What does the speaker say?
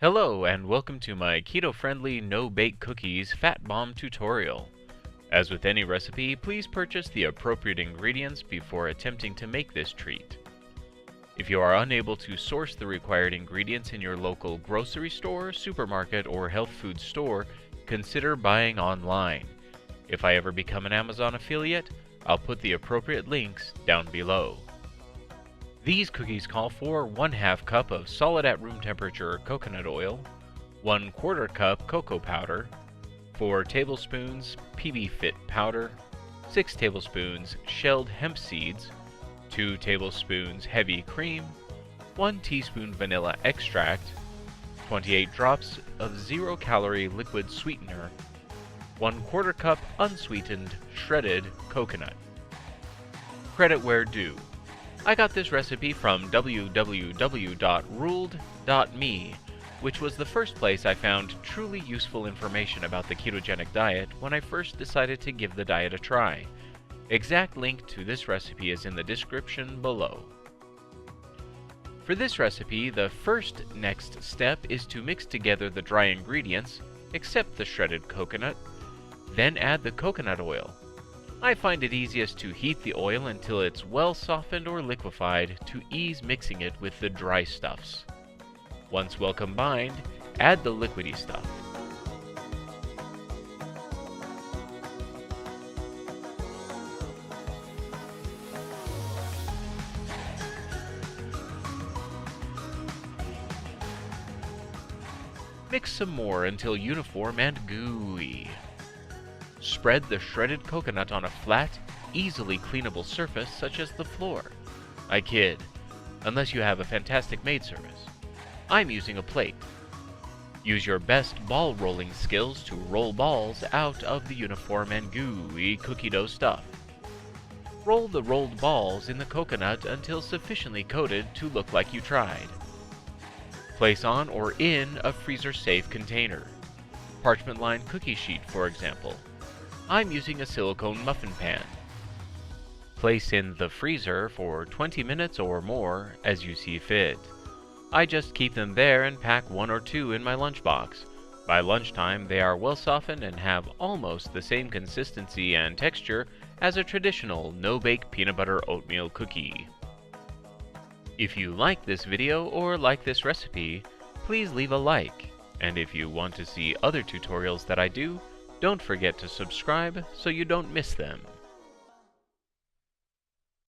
Hello and welcome to my keto-friendly no-bake cookies fat bomb tutorial. As with any recipe, please purchase the appropriate ingredients before attempting to make this treat. If you are unable to source the required ingredients in your local grocery store, supermarket, or health food store, consider buying online. If I ever become an Amazon affiliate, I'll put the appropriate links down below. These cookies call for 1/2 cup of solid at room temperature coconut oil, 1/4 cup cocoa powder, 4 tablespoons PB Fit powder, 6 tablespoons shelled hemp seeds, 2 tablespoons heavy cream, 1 teaspoon vanilla extract, 28 drops of 0-calorie liquid sweetener, 1/4 cup unsweetened shredded coconut. Credit where due. I got this recipe from www.ruled.me, which was the first place I found truly useful information about the ketogenic diet when I first decided to give the diet a try. Exact link to this recipe is in the description below. For this recipe, the next step is to mix together the dry ingredients, except the shredded coconut, then add the coconut oil. I find it easiest to heat the oil until it's well softened or liquefied to ease mixing it with the dry stuffs. Once well combined, add the liquidy stuff. Mix some more until uniform and gooey. Spread the shredded coconut on a flat, easily cleanable surface such as the floor. I kid, unless you have a fantastic maid service. I'm using a plate. Use your best ball rolling skills to roll balls out of the uniform and gooey cookie dough stuff. Roll the rolled balls in the coconut until sufficiently coated to look like you tried. Place on or in a freezer-safe container. Parchment-lined cookie sheet, for example. I'm using a silicone muffin pan. Place in the freezer for 20 minutes or more as you see fit. I just keep them there and pack 1 or 2 in my lunchbox. By lunchtime, they are well softened and have almost the same consistency and texture as a traditional no-bake peanut butter oatmeal cookie. If you like this video or like this recipe, please leave a like. And if you want to see other tutorials that I do, don't forget to subscribe so you don't miss them.